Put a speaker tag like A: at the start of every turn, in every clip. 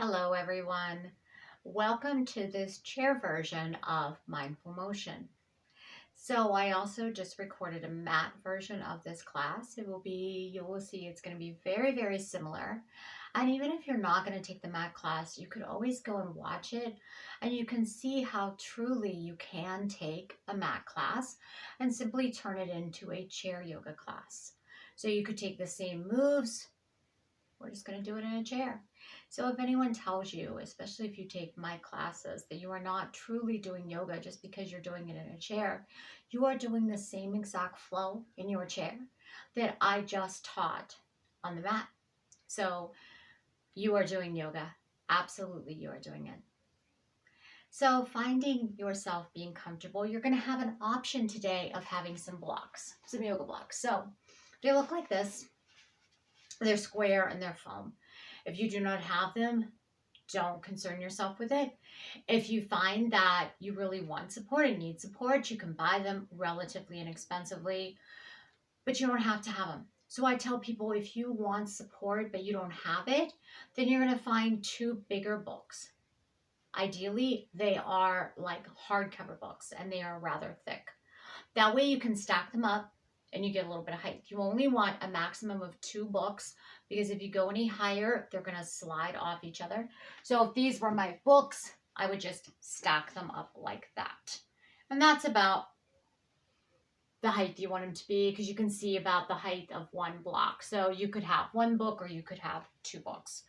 A: Hello, everyone. Welcome to this chair version of Mindful Motion. So I also just recorded a mat version of this class. You will see it's going to be very, very similar. And even if you're not going to take the mat class, you could always go and watch it and you can see how truly you can take a mat class and simply turn it into a chair yoga class. So you could take the same moves. We're just going to do it in a chair. So if anyone tells you, especially if you take my classes, that you are not truly doing yoga just because you're doing it in a chair, you are doing the same exact flow in your chair that I just taught on the mat. So you are doing yoga. Absolutely, you are doing it. So finding yourself being comfortable, you're going to have an option today of having some blocks, some yoga blocks. So they look like this. They're square and they're foam. If you do not have them, don't concern yourself with it. If you find that you really want support and need support, you can buy them relatively inexpensively, but you don't have to have them. So I tell people if you want support but you don't have it, then you're going to find two bigger books. Ideally, they are like hardcover books and they are rather thick. That way you can stack them up and you get a little bit of height. You only want a maximum of 2 books because if you go any higher, they're going to slide off each other. So if these were my books, I would just stack them up like that. And that's about the height you want them to be because you can see about the height of one block. So you could have 1 book or you could have 2 books.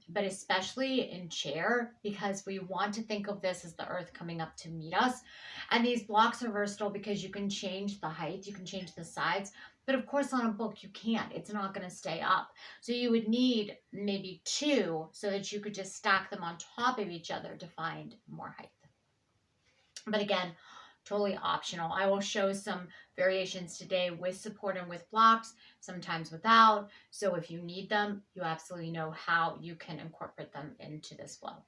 A: But especially in chair, because we want to think of this as the earth coming up to meet us. And these blocks are versatile because you can change the height, you can change the sides. But of course, on a book, you can't. It's not going to stay up. So you would need maybe 2 so that you could just stack them on top of each other to find more height. But again, totally optional. I will show some variations today with support and with blocks, sometimes without. So if you need them, you absolutely know how you can incorporate them into this flow.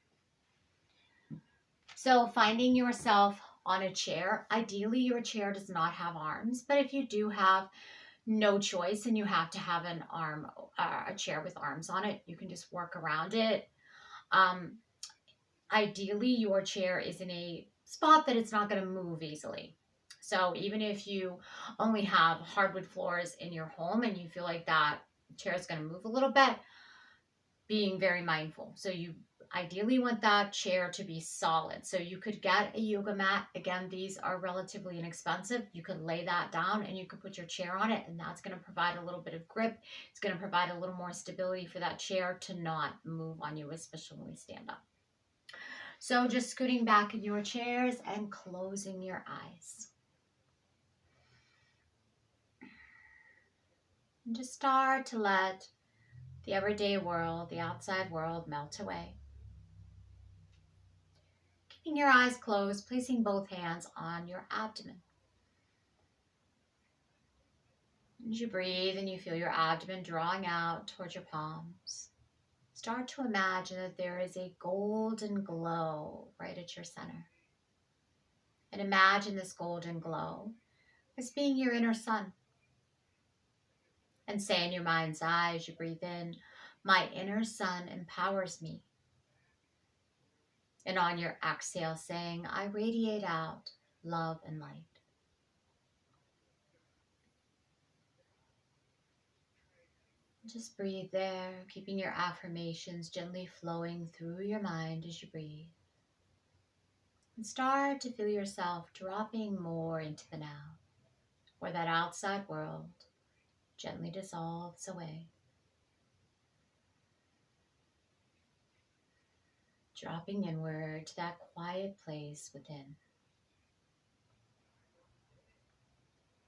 A: So finding yourself on a chair, ideally your chair does not have arms, but if you do have no choice and you have to have a chair with arms on it, you can just work around it. Ideally your chair is in a spot that it's not going to move easily. So even if you only have hardwood floors in your home and you feel like that chair is going to move a little bit, being very mindful. So you ideally want that chair to be solid. So you could get a yoga mat. Again, these are relatively inexpensive. You could lay that down and you could put your chair on it, and that's going to provide a little bit of grip. It's going to provide a little more stability for that chair to not move on you, especially when we stand up. So just scooting back in your chairs and closing your eyes. And just start to let the everyday world, the outside world, melt away. Keeping your eyes closed, placing both hands on your abdomen. As you breathe and you feel your abdomen drawing out towards your palms, start to imagine that there is a golden glow right at your center. And imagine this golden glow as being your inner sun. And say in your mind's eye as you breathe in, my inner sun empowers me. And on your exhale, saying, I radiate out love and light. Just breathe there, keeping your affirmations gently flowing through your mind as you breathe. And start to feel yourself dropping more into the now, where that outside world gently dissolves away. Dropping inward to that quiet place within.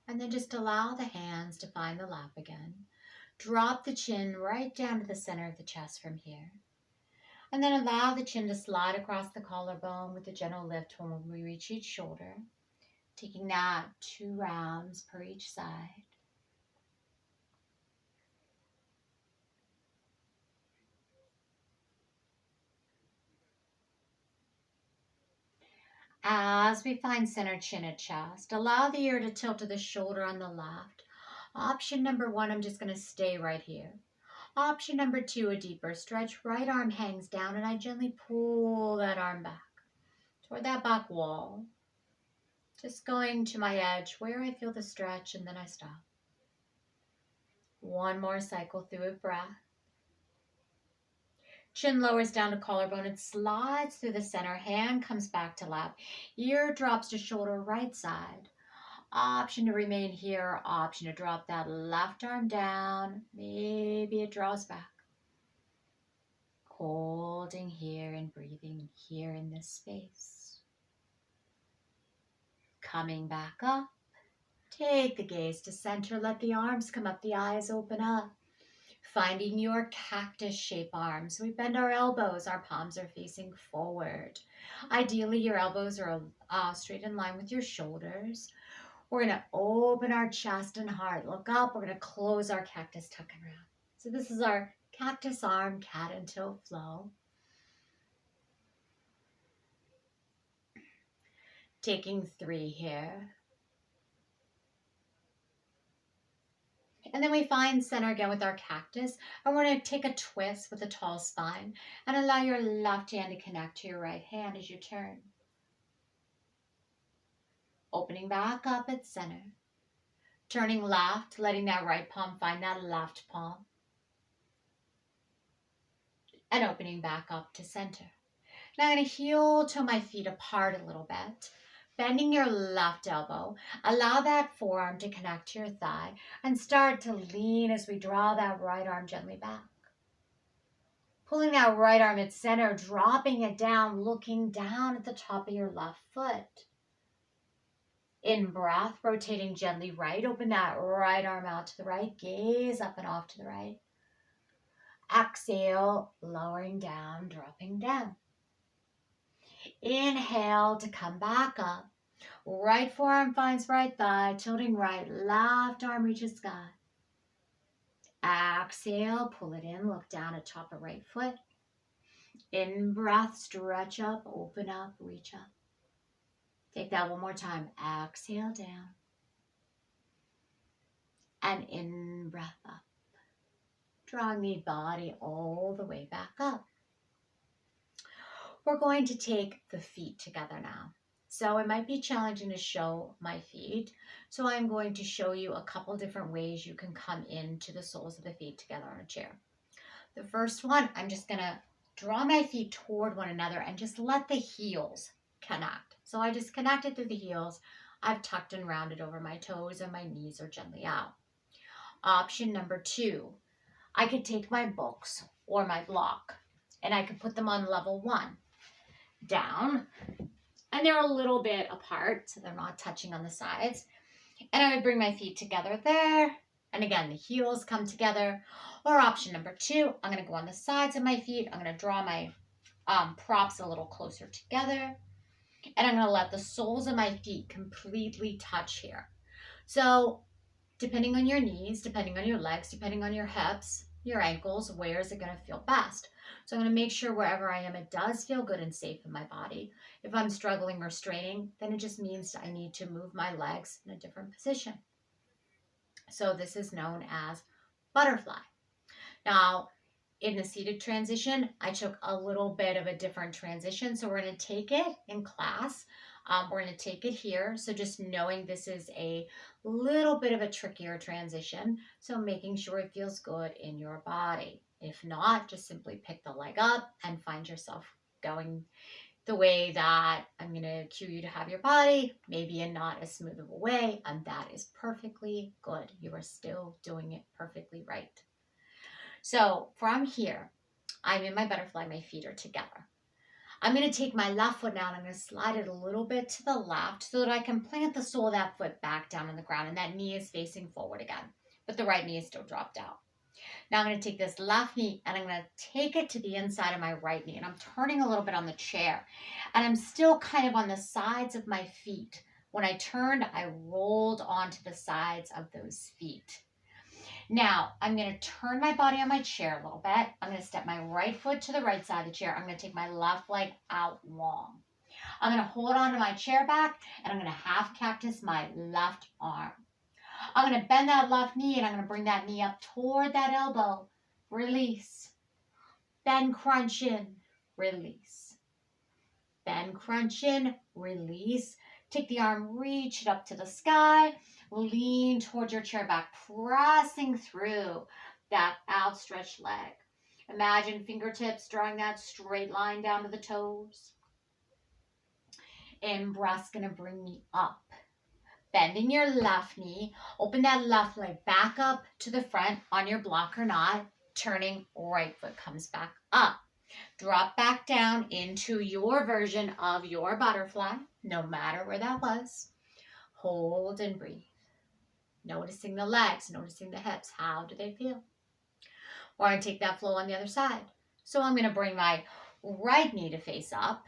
A: And then just allow the hands to find the lap again. Drop the chin right down to the center of the chest from here. And then allow the chin to slide across the collarbone with a gentle lift when we reach each shoulder. Taking that 2 rounds per each side. As we find center, chin at chest, allow the ear to tilt to the shoulder on the left. Option number 1, I'm just going to stay right here. Option number 2, a deeper stretch. Right arm hangs down and I gently pull that arm back toward that back wall. Just going to my edge where I feel the stretch and then I stop. One more cycle through a breath. Chin lowers down to collarbone and slides through the center. Hand comes back to lap. Ear drops to shoulder, right side. Option to remain here. Option to drop that left arm down. Maybe it draws back. Holding here and breathing here in this space. Coming back up. Take the gaze to center. Let the arms come up. The eyes open up. Finding your cactus shape arms. We bend our elbows. Our palms are facing forward. Ideally, your elbows are straight in line with your shoulders. We're going to open our chest and heart. Look up. We're going to close our cactus tuck and round. So this is our cactus arm, cat and toe flow. Taking 3 here. And then we find center again with our cactus. And we're going to take a twist with a tall spine and allow your left hand to connect to your right hand as you turn. Opening back up at center. Turning left, letting that right palm find that left palm. And opening back up to center. Now I'm going to heel toe my feet apart a little bit. Bending your left elbow. Allow that forearm to connect to your thigh. And start to lean as we draw that right arm gently back. Pulling that right arm at center, dropping it down, looking down at the top of your left foot. In breath, rotating gently right. Open that right arm out to the right. Gaze up and off to the right. Exhale, lowering down, dropping down. Inhale to come back up. Right forearm finds right thigh, tilting right. Left arm reaches sky. Exhale, pull it in, look down at top of right foot. In breath, stretch up, open up, reach up. Take that one more time. Exhale down. And in breath up. Drawing the body all the way back up. We're going to take the feet together now. So it might be challenging to show my feet. So I'm going to show you a couple different ways you can come into the soles of the feet together on a chair. The first one, I'm just going to draw my feet toward one another and just let the heels connect. So I just connected through the heels. I've tucked and rounded over my toes and my knees are gently out. Option number 2, I could take my books or my block and I could put them on level 1 down. And they're a little bit apart, so they're not touching on the sides. And I would bring my feet together there. And again, the heels come together. Or option number 2, I'm going to go on the sides of my feet. I'm going to draw my props a little closer together. And I'm going to let the soles of my feet completely touch here. So depending on your knees, depending on your legs, depending on your hips, your ankles, where is it going to feel best? So I'm going to make sure wherever I am, it does feel good and safe in my body. If I'm struggling or straining, then it just means I need to move my legs in a different position. So this is known as butterfly. Now, in the seated transition, I took a little bit of a different transition. So we're going to take it in class. We're going to take it here. So just knowing this is a little bit of a trickier transition. So making sure it feels good in your body. If not, just simply pick the leg up and find yourself going the way that I'm going to cue you to have your body, maybe in not as smooth of a way, and that is perfectly good. You are still doing it perfectly right. So from here, I'm in my butterfly, my feet are together. I'm going to take my left foot now and I'm going to slide it a little bit to the left so that I can plant the sole of that foot back down on the ground and that knee is facing forward again, but the right knee is still dropped out. Now I'm going to take this left knee and I'm going to take it to the inside of my right knee and I'm turning a little bit on the chair and I'm still kind of on the sides of my feet. When I turned, I rolled onto the sides of those feet. Now I'm going to turn my body on my chair a little bit. I'm going to step my right foot to the right side of the chair. I'm going to take my left leg out long. I'm going to hold on to my chair back and I'm going to half cactus my left arm. I'm going to bend that left knee and I'm going to bring that knee up toward that elbow. release. Bend, crunch in, release. Bend, crunch in, release. Take the arm, reach it up to the sky. Lean towards your chair back, pressing through that outstretched leg. Imagine fingertips drawing that straight line down to the toes. In-breath's gonna bring me up. Bending your left knee, open that left leg back up to the front on your block or not. Turning right foot comes back up. Drop back down into your version of your butterfly, no matter where that was. Hold and breathe. Noticing the legs, noticing the hips. How do they feel? We're going to take that flow on the other side. So I'm going to bring my right knee to face up,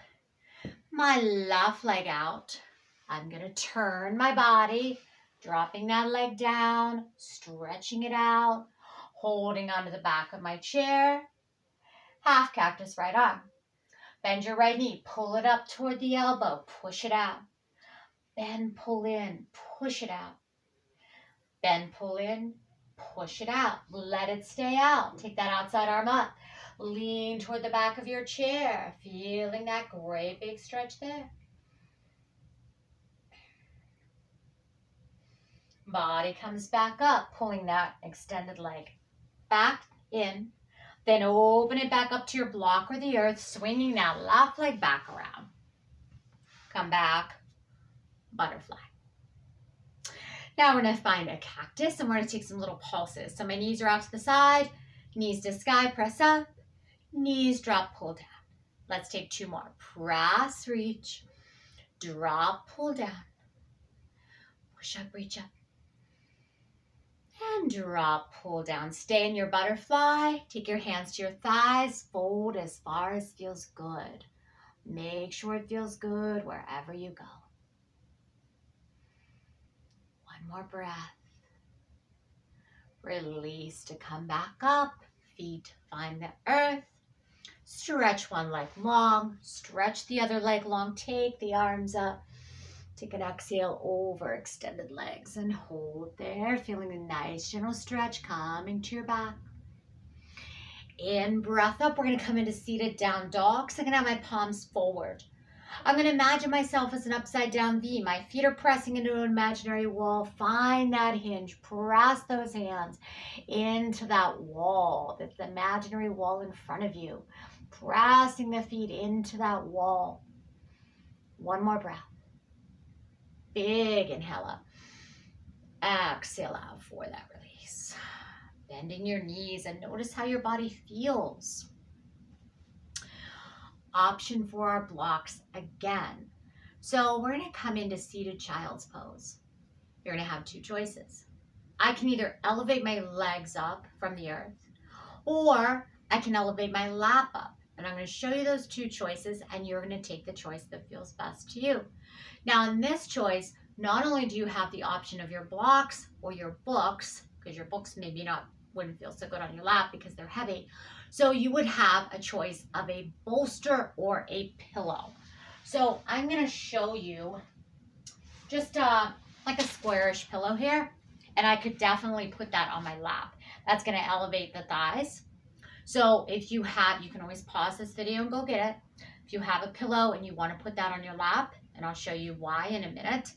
A: my left leg out. I'm going to turn my body, dropping that leg down, stretching it out, holding onto the back of my chair. Half cactus right arm. Bend your right knee, pull it up toward the elbow, push it out. Bend, pull in, push it out. Bend, pull in, push it out. Let it stay out. Take that outside arm up. Lean toward the back of your chair, feeling that great big stretch there. Body comes back up, pulling that extended leg back in. Then open it back up to your block or the earth, swinging that left leg back around. Come back, butterfly. Now we're going to find a cactus and we're going to take some little pulses. So my knees are out to the side, knees to sky, press up, knees drop, pull down. Let's take two more. Press, reach, drop, pull down. Push up, reach up. And drop, pull down. Stay in your butterfly. Take your hands to your thighs. Fold as far as feels good. Make sure it feels good wherever you go. One more breath. Release to come back up. Feet find the earth. Stretch one leg long. Stretch the other leg long. Take the arms up. Take an exhale over extended legs and hold there, feeling a nice gentle stretch coming to your back. In, breath up, we're going to come into seated down dog. So I'm going to have my palms forward. I'm going to imagine myself as an upside down V. My feet are pressing into an imaginary wall. Find that hinge. Press those hands into that wall, that's the imaginary wall in front of you. Pressing the feet into that wall. One more breath. Big inhale up. Exhale out for that release. Bending your knees and notice how your body feels. Option for our blocks again. So we're going to come into seated child's pose. You're going to have two choices. I can either elevate my legs up from the earth, or I can elevate my lap up. And I'm going to show you those two choices, and you're going to take the choice that feels best to you. Now, in this choice, not only do you have the option of your blocks or your books, because your books maybe wouldn't feel so good on your lap because they're heavy. So you would have a choice of a bolster or a pillow. So I'm going to show you just like a squarish pillow here, and I could definitely put that on my lap. That's going to elevate the thighs. So if you can always pause this video and go get it. If you have a pillow and you want to put that on your lap, and I'll show you why in a minute.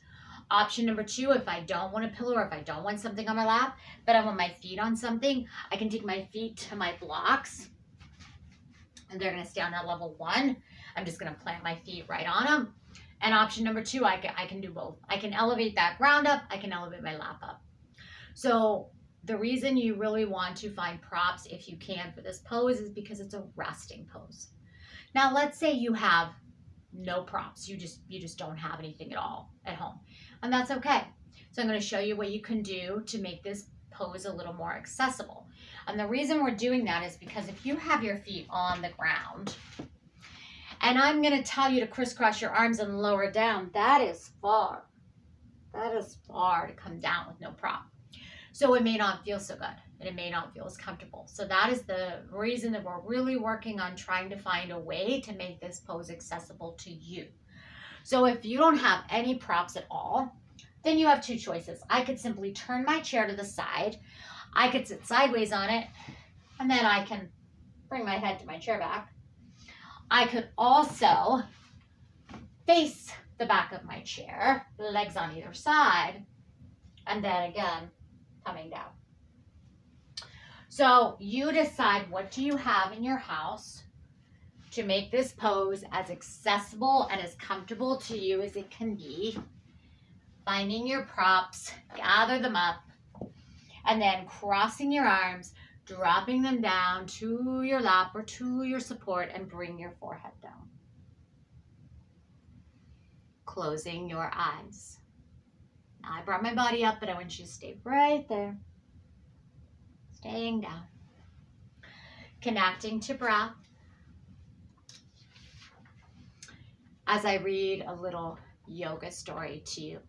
A: Option number two, if I don't want a pillow or if I don't want something on my lap, but I want my feet on something, I can take my feet to my blocks, and they're going to stay on that level one. I'm just going to plant my feet right on them. And option number two, I can do both. I can elevate that ground up. I can elevate my lap up. So the reason you really want to find props, if you can, for this pose is because it's a resting pose. Now, let's say you have no props. You just don't have anything at all at home. And that's okay. So I'm going to show you what you can do to make this pose a little more accessible. And the reason we're doing that is because if you have your feet on the ground, and I'm going to tell you to crisscross your arms and lower down, that is far. That is far to come down with no prop. So it may not feel so good, and it may not feel as comfortable. So that is the reason that we're really working on trying to find a way to make this pose accessible to you. So if you don't have any props at all, then you have two choices. I could simply turn my chair to the side. I could sit sideways on it, And then I can bring my head to my chair back. I could also face the back of my chair, legs on either side, and then again, coming down. So you decide, what do you have in your house to make this pose as accessible and as comfortable to you as it can be. Finding your props, gather them up, and then crossing your arms, dropping them down to your lap or to your support, and bring your forehead down. Closing your eyes. Now I brought my body up, but I want you to stay right there. Staying down. Connecting to breath. As I read a little yoga story to you.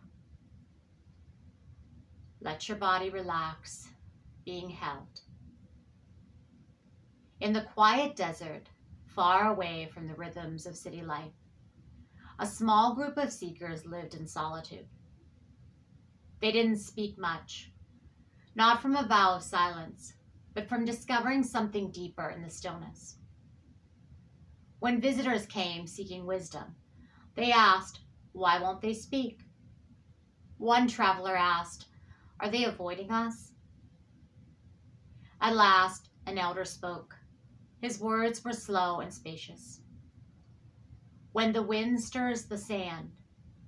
A: Let your body relax, being held. In the quiet desert, far away from the rhythms of city life, a small group of seekers lived in solitude. They didn't speak much, not from a vow of silence, but from discovering something deeper in the stillness. When visitors came seeking wisdom, they asked, why won't they speak? One traveler asked, are they avoiding us? At last, an elder spoke. His words were slow and spacious. When the wind stirs the sand,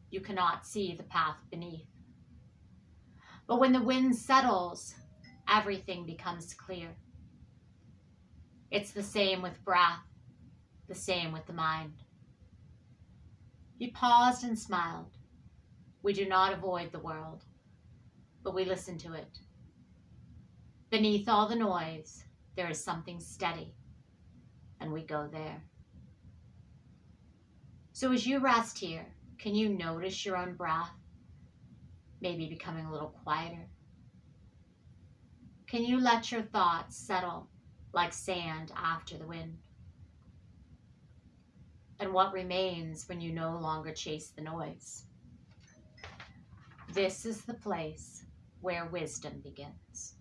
A: you cannot see the path beneath. But when the wind settles, everything becomes clear. It's the same with breath, the same with the mind. He paused and smiled. We do not avoid the world, but we listen to it. Beneath all the noise, there is something steady, and we go there. So as you rest here, can you notice your own breath, maybe becoming a little quieter? Can you let your thoughts settle like sand after the wind? And what remains when you no longer chase the noise? This is the place where wisdom begins.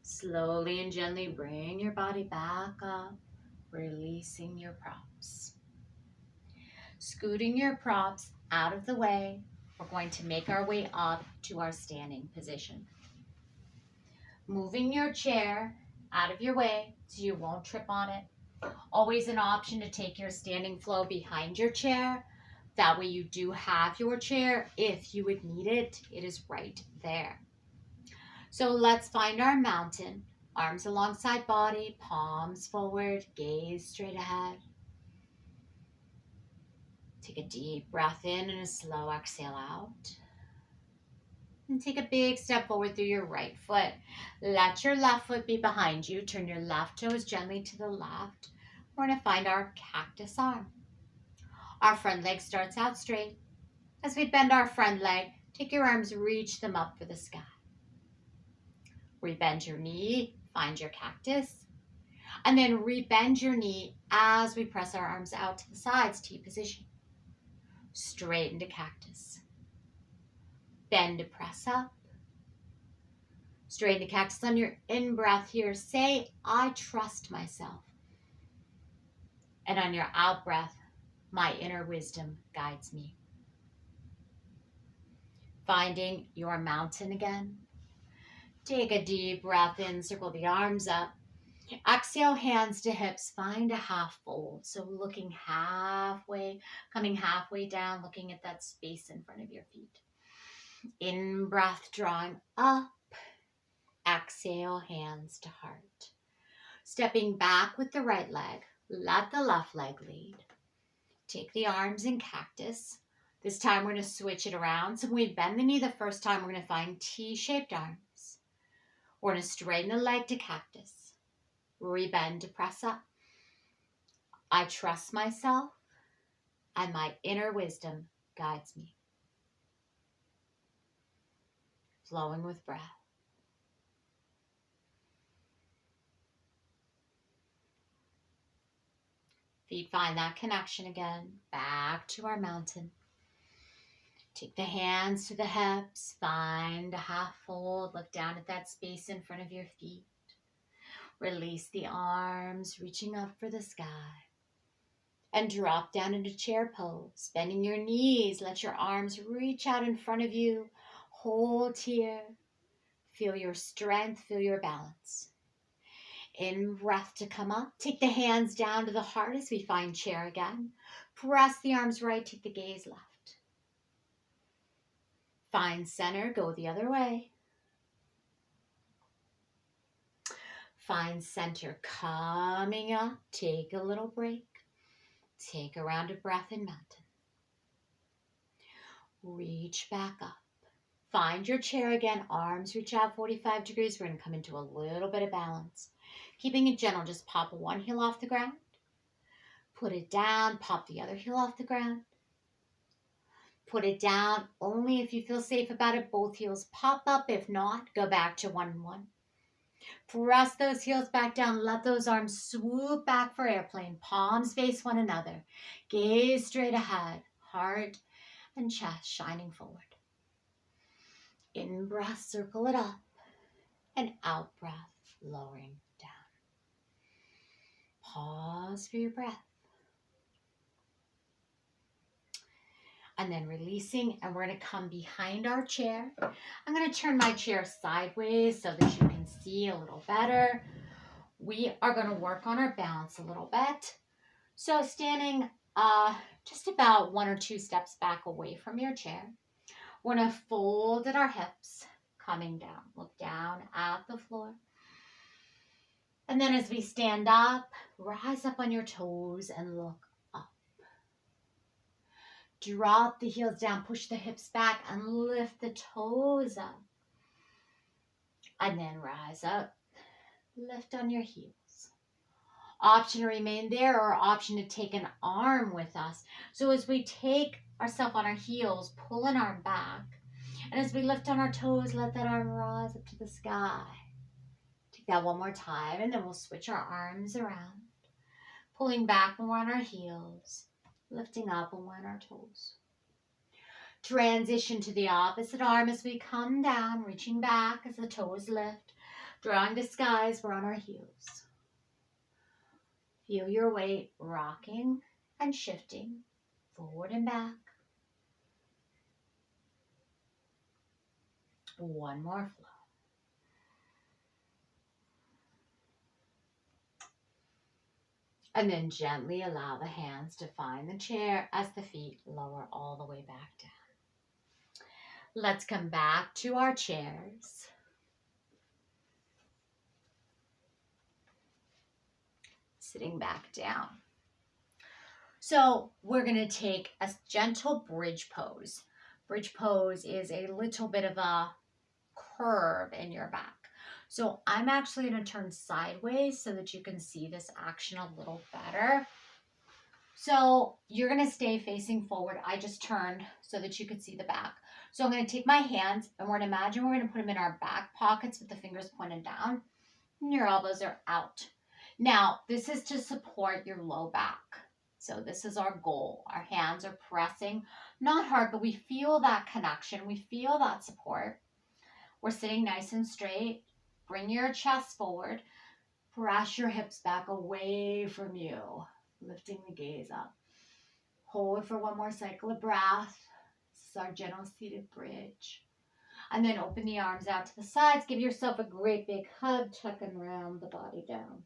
A: Slowly and gently bring your body back up, releasing your props. Scooting your props out of the way, we're going to make our way up to our standing position. Moving your chair out of your way so you won't trip on it. Always an option to take your standing flow behind your chair. That way you do have your chair. If you would need it, it is right there. So let's find our mountain. Arms alongside body, palms forward, gaze straight ahead. Take a deep breath in and a slow exhale out. And take a big step forward through your right foot. Let your left foot be behind you. Turn your left toes gently to the left. We're going to find our cactus arm. Our front leg starts out straight. As we bend our front leg, take your arms, reach them up for the sky. Rebend your knee, find your cactus, and then rebend your knee as we press our arms out to the sides, T position. Straighten to cactus. Bend to press up. Straighten to cactus on your in-breath here. Say, I trust myself. And on your out-breath, my inner wisdom guides me. Finding your mountain again. Take a deep breath in, circle the arms up. Exhale, hands to hips, find a half fold. So looking halfway, coming halfway down, looking at that space in front of your feet. In breath, drawing up. Exhale, hands to heart. Stepping back with the right leg, let the left leg lead. Take the arms in cactus. This time we're going to switch it around. So when we bend the knee the first time, we're going to find T-shaped arms. We're going to straighten the leg to cactus. Rebend to press up. I trust myself and my inner wisdom guides me. flowing with breath. Feet find that connection again, back to our mountain. Take the hands to the hips, find a half fold, look down at that space in front of your feet. Release the arms, reaching up for the sky. And drop down into chair pose, bending your knees, let your arms reach out in front of you. Hold here. Feel your strength, feel your balance. In breath to come up. Take the hands down to the heart as we find chair again. Press the arms right, take the gaze left. Find center, go the other way. Find center coming up. Take a little break. Take a round of breath in mountain. Reach back up. Find your chair again. Arms reach out 45 degrees. We're going to come into a little bit of balance. Keeping it gentle, just pop one heel off the ground. Put it down, pop the other heel off the ground. Put it down only if you feel safe about it. Both heels pop up. If not, go back to 1-1. Press those heels back down. Let those arms swoop back for airplane. Palms face one another. Gaze straight ahead. Heart and chest shining forward. In breath, circle it up. And out breath, lowering down. Pause for your breath. And then releasing, and we're going to come behind our chair. I'm going to turn my chair sideways so that you can see a little better. We are going to work on our balance a little bit. So standing just about 1 or 2 steps back away from your chair. We're going to fold at our hips, coming down. Look down at the floor. And then as we stand up, rise up on your toes and look up. Drop the heels down, push the hips back, and lift the toes up. And then rise up, lift on your heels. Option to remain there or option to take an arm with us. So as we take ourselves on our heels, pull an arm back. And as we lift on our toes, let that arm rise up to the sky. Take that one more time, and then we'll switch our arms around. Pulling back when we're on our heels. Lifting up when we're on our toes. Transition to the opposite arm as we come down, reaching back as the toes lift. Drawing to sky as we're on our heels. Feel your weight rocking and shifting forward and back. One more flow. And then gently allow the hands to find the chair as the feet lower all the way back down. Let's come back to our chairs. Sitting back down. So we're going to take a gentle bridge pose. Bridge pose is a little bit of a curve in your back. So I'm actually going to turn sideways so that you can see this action a little better. So you're going to stay facing forward. I just turned so that you could see the back. So I'm going to take my hands and we're going to imagine we're going to put them in our back pockets with the fingers pointed down. And your elbows are out. Now, this is to support your low back. So this is our goal. Our hands are pressing, not hard, but we feel that connection. We feel that support. We're sitting nice and straight. Bring your chest forward. Press your hips back away from you. Lifting the gaze up. Hold for one more cycle of breath. This is our gentle seated bridge. And then open the arms out to the sides. Give yourself a great big hug. Tuck and round the body down.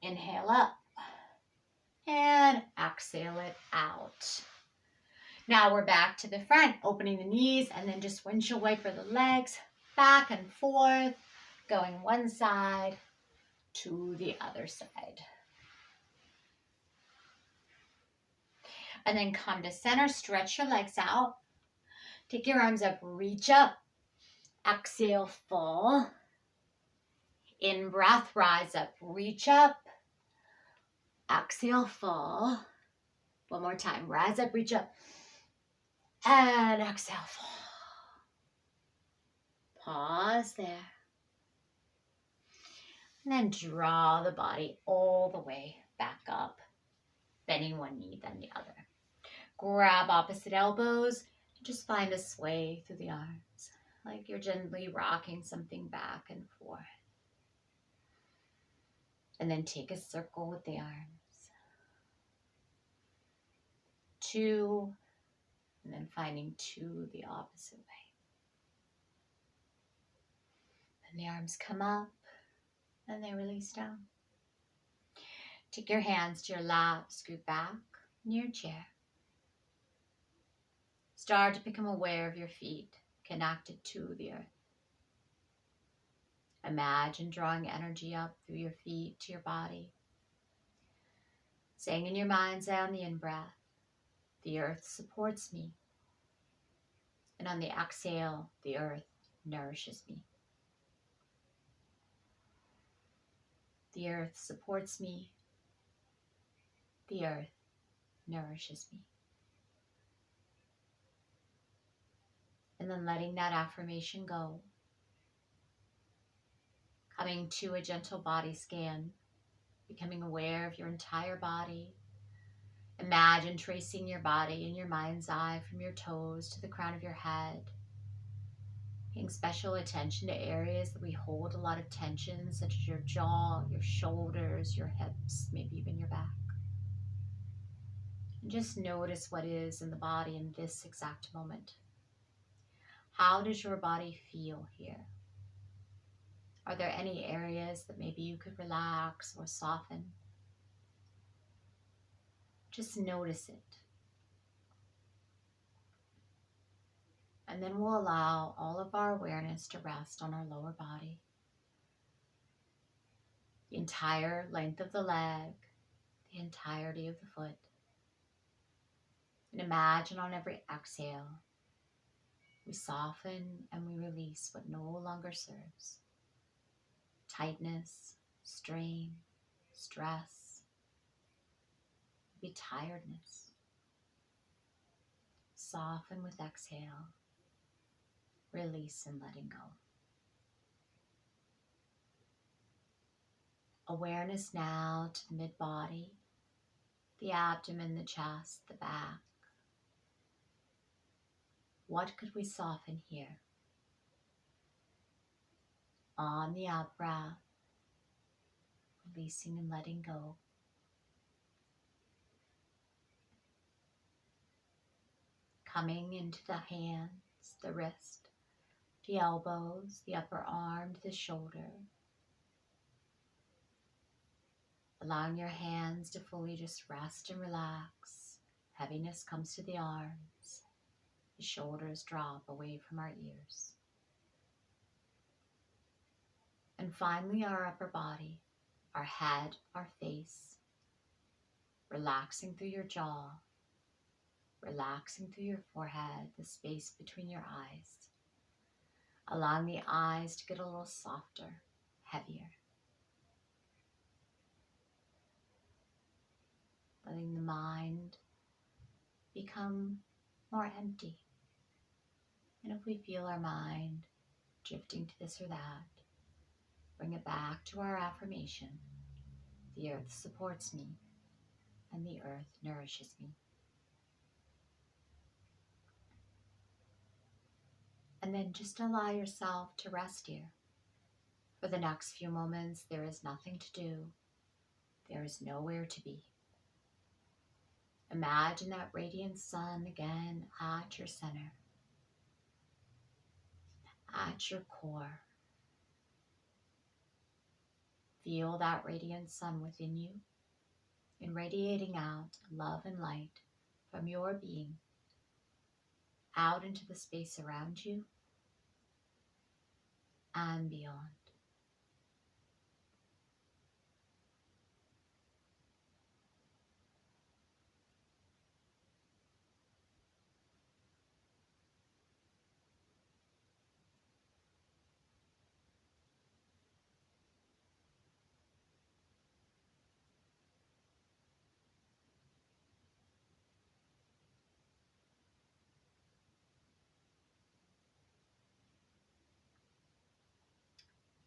A: Inhale up. And exhale it out. Now we're back to the front, opening the knees, and then just windshield wiper the legs back and forth, going one side to the other side. And then come to center, stretch your legs out. Take your arms up, reach up. Exhale, fall. In breath, rise up, reach up. Exhale, fall. One more time, rise up, reach up. And exhale. Pause there. And then draw the body all the way back up, bending one knee, then the other. Grab opposite elbows. Just find a sway through the arms, like you're gently rocking something back and forth. And then take a circle with the arms. 2, and then finding 2 the opposite way. And the arms come up, and they release down. Take your hands to your lap, scoot back in your chair. Start to become aware of your feet connected to the earth. Imagine drawing energy up through your feet to your body. Saying in your mind's eye on the in-breath, the earth supports me. And on the exhale, the earth nourishes me. The earth supports me. The earth nourishes me. And then letting that affirmation go. Coming to a gentle body scan. Becoming aware of your entire body. Imagine tracing your body in your mind's eye from your toes to the crown of your head. Paying special attention to areas that we hold a lot of tension, such as your jaw, your shoulders, your hips, maybe even your back. And just notice what is in the body in this exact moment. How does your body feel here? Are there any areas that maybe you could relax or soften? Just notice it. And then we'll allow all of our awareness to rest on our lower body. The entire length of the leg, the entirety of the foot. And imagine on every exhale, we soften and we release what no longer serves. Tightness, strain, stress, maybe tiredness. Soften with exhale, release and letting go. Awareness now to the mid-body, the abdomen, the chest, the back. What could we soften here? On the out-breath, releasing and letting go. Coming into the hands, the wrist, the elbows, the upper arm, the shoulder. Allowing your hands to fully just rest and relax. Heaviness comes to the arms. The shoulders drop away from our ears. And finally, our upper body, our head, our face. Relaxing through your jaw. Relaxing through your forehead, the space between your eyes. Allowing the eyes to get a little softer, heavier. Letting the mind become more empty. And if we feel our mind drifting to this or that, bring it back to our affirmation. The earth supports me, and the earth nourishes me. And then just allow yourself to rest here. For the next few moments, there is nothing to do. There is nowhere to be. Imagine that radiant sun again at your center, at your core. Feel that radiant sun within you, and radiating out love and light from your being out into the space around you and beyond.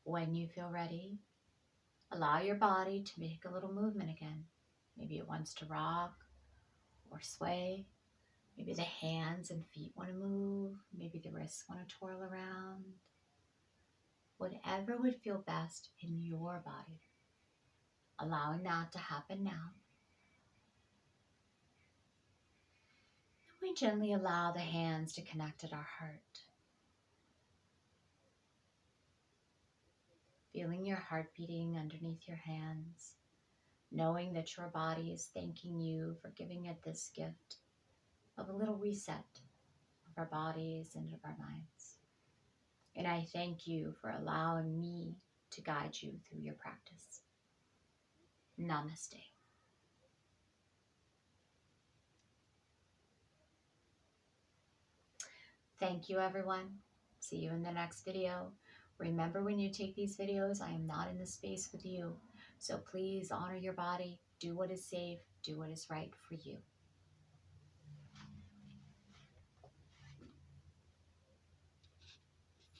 A: When you feel ready, allow your body to make a little movement again. Maybe it wants to rock or sway. Maybe the hands and feet want to move. Maybe the wrists want to twirl around. Whatever would feel best in your body. Allowing that to happen now. We gently allow the hands to connect at our heart. Feeling your heart beating underneath your hands. Knowing that your body is thanking you for giving it this gift of a little reset of our bodies and of our minds. And I thank you for allowing me to guide you through your practice. Namaste. Thank you, everyone. See you in the next video. Remember, when you take these videos, I am not in the space with you. So please honor your body, do what is safe, do what is right for you.